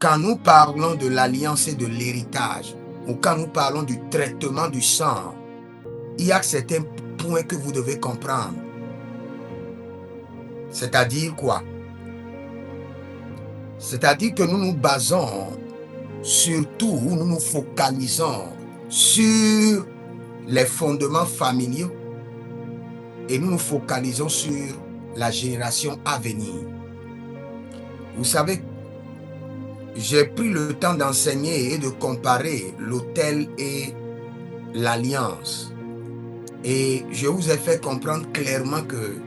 quand nous parlons de l'alliance et de l'héritage, ou quand nous parlons du traitement du sang, il y a certains points que vous devez comprendre. C'est-à-dire quoi? C'est-à-dire que nous nous basons surtout, nous nous focalisons sur les fondements familiaux et nous nous focalisons sur la génération à venir. Vous savez, j'ai pris le temps d'enseigner et de comparer l'autel et l'alliance. Et je vous ai fait comprendre clairement que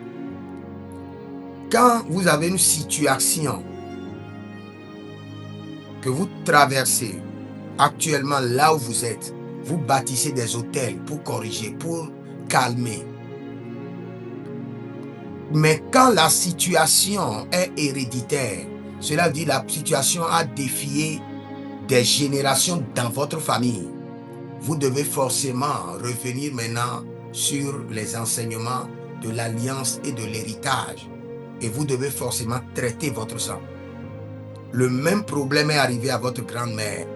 quand vous avez une situation que vous traversez actuellement là où vous êtes, vous bâtissez des autels pour corriger, pour calmer. Mais quand la situation est héréditaire, cela dit la situation a défié des générations dans votre famille, vous devez forcément revenir maintenant sur les enseignements de l'alliance et de l'héritage. Et vous devez forcément traiter votre sang. Le même problème est arrivé à votre grand-mère.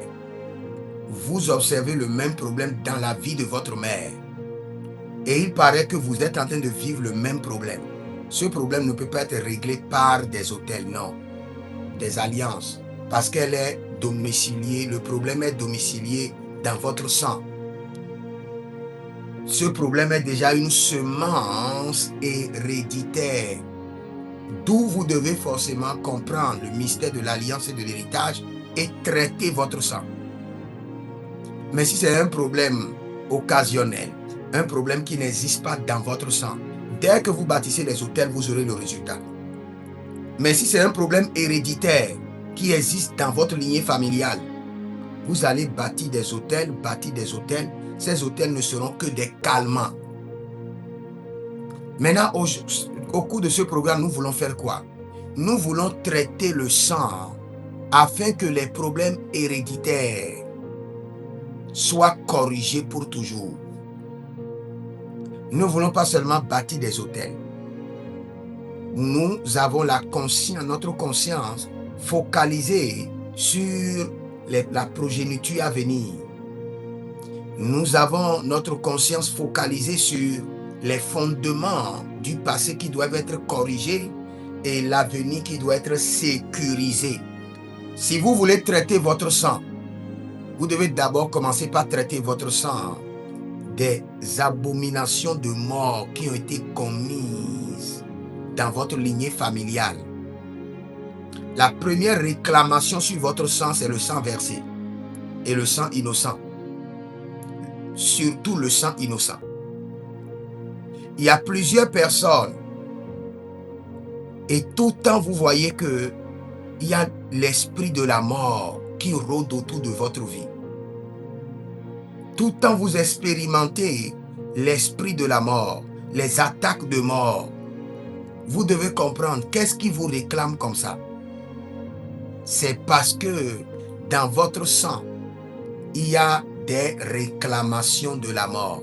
Vous observez le même problème dans la vie de votre mère. Et il paraît que vous êtes en train de vivre le même problème. Ce problème ne peut pas être réglé par des autels, non. Des alliances. Parce qu'elle est domiciliée, le problème est domicilié dans votre sang. Ce problème est déjà une semence héréditaire. D'où vous devez forcément comprendre le mystère de l'alliance et de l'héritage et traiter votre sang. Mais si c'est un problème occasionnel, un problème qui n'existe pas dans votre sang, dès que vous bâtissez les autels, vous aurez le résultat. Mais si c'est un problème héréditaire qui existe dans votre lignée familiale, vous allez bâtir des autels. Ces autels ne seront que des calmants. Maintenant, au cours de ce programme, nous voulons faire quoi? Nous voulons traiter le sang afin que les problèmes héréditaires soient corrigés pour toujours. Nous ne voulons pas seulement bâtir des autels. Nous avons notre conscience focalisée sur la progéniture à venir. Nous avons notre conscience focalisée sur les fondements du passé qui doivent être corrigés et l'avenir qui doit être sécurisé. Si vous voulez traiter votre sang, vous devez d'abord commencer par traiter votre sang des abominations de mort qui ont été commises dans votre lignée familiale. La première réclamation sur votre sang, c'est le sang versé et le sang innocent. Surtout le sang innocent. Il y a plusieurs personnes et tout le temps vous voyez que il y a l'esprit de la mort qui rôde autour de votre vie. Tout le temps vous expérimentez l'esprit de la mort, les attaques de mort. Vous devez comprendre qu'est-ce qui vous réclame comme ça. C'est parce que dans votre sang, il y a des réclamations de la mort.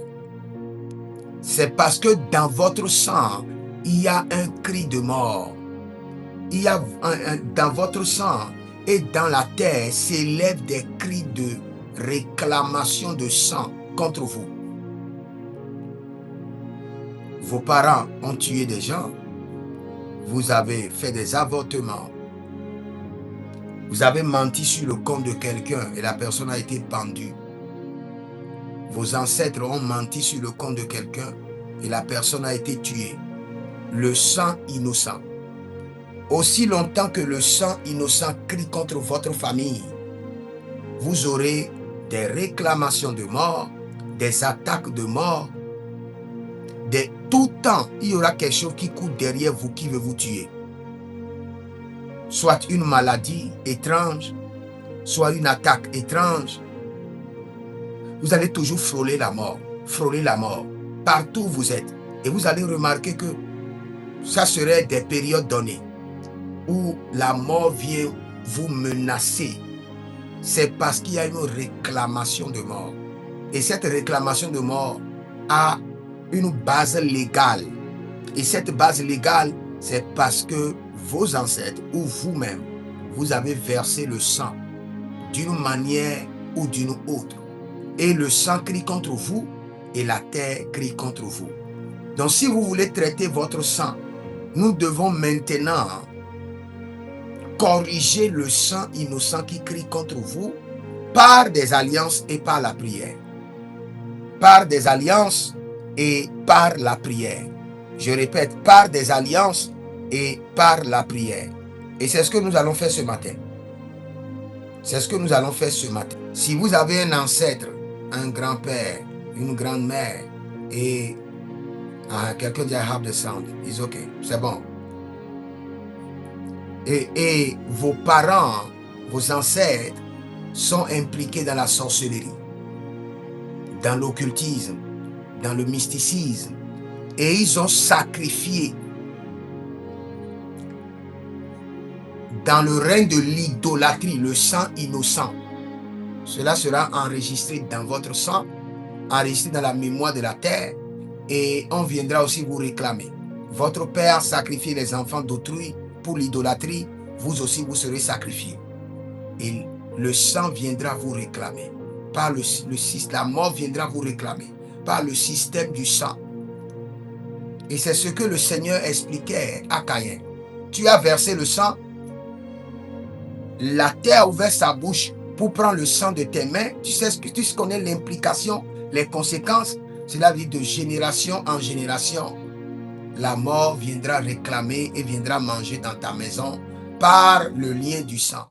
C'est parce que dans votre sang, il y a un cri de mort. Il y a dans votre sang et dans la terre s'élèvent des cris de réclamation de sang contre vous. Vos parents ont tué des gens. Vous avez fait des avortements. Vous avez menti sur le compte de quelqu'un et la personne a été pendue. Vos ancêtres ont menti sur le compte de quelqu'un et la personne a été tuée. Le sang innocent. Aussi longtemps que le sang innocent crie contre votre famille, vous aurez des réclamations de mort, des attaques de mort. Tout temps, il y aura quelque chose qui court derrière vous qui veut vous tuer. Soit une maladie étrange, soit une attaque étrange. Vous allez toujours frôler la mort, partout où vous êtes. Et vous allez remarquer que ça serait des périodes données où la mort vient vous menacer. C'est parce qu'il y a une réclamation de mort. Et cette réclamation de mort a une base légale. Et cette base légale, c'est parce que vos ancêtres ou vous-même, vous avez versé le sang d'une manière ou d'une autre. Et le sang crie contre vous et la terre crie contre vous. Donc si vous voulez traiter votre sang, nous devons maintenant corriger le sang innocent qui crie contre vous par des alliances et par la prière. Par des alliances et par la prière. Je répète, par des alliances et par la prière. Et c'est ce que nous allons faire ce matin. C'est ce que nous allons faire ce matin. Si vous avez un ancêtre, un grand-père, une grand-mère et quelqu'un dit I have the sound, it's okay, c'est bon. Et vos parents, vos ancêtres sont impliqués dans la sorcellerie, dans l'occultisme, dans le mysticisme, et ils ont sacrifié dans le règne de l'idolâtrie le sang innocent. Cela sera enregistré dans votre sang, enregistré dans la mémoire de la terre, et on viendra aussi vous réclamer. Votre père a sacrifié les enfants d'autrui pour l'idolâtrie, vous aussi vous serez sacrifiés. Et le sang viendra vous réclamer. Par la mort viendra vous réclamer. Par le système du sang. Et c'est ce que le Seigneur expliquait à Caïn. Tu as versé le sang. La terre a ouvert sa bouche pour prendre le sang de tes mains. Tu connais l'implication, les conséquences. Cela veut dire de génération en génération. La mort viendra réclamer et viendra manger dans ta maison par le lien du sang.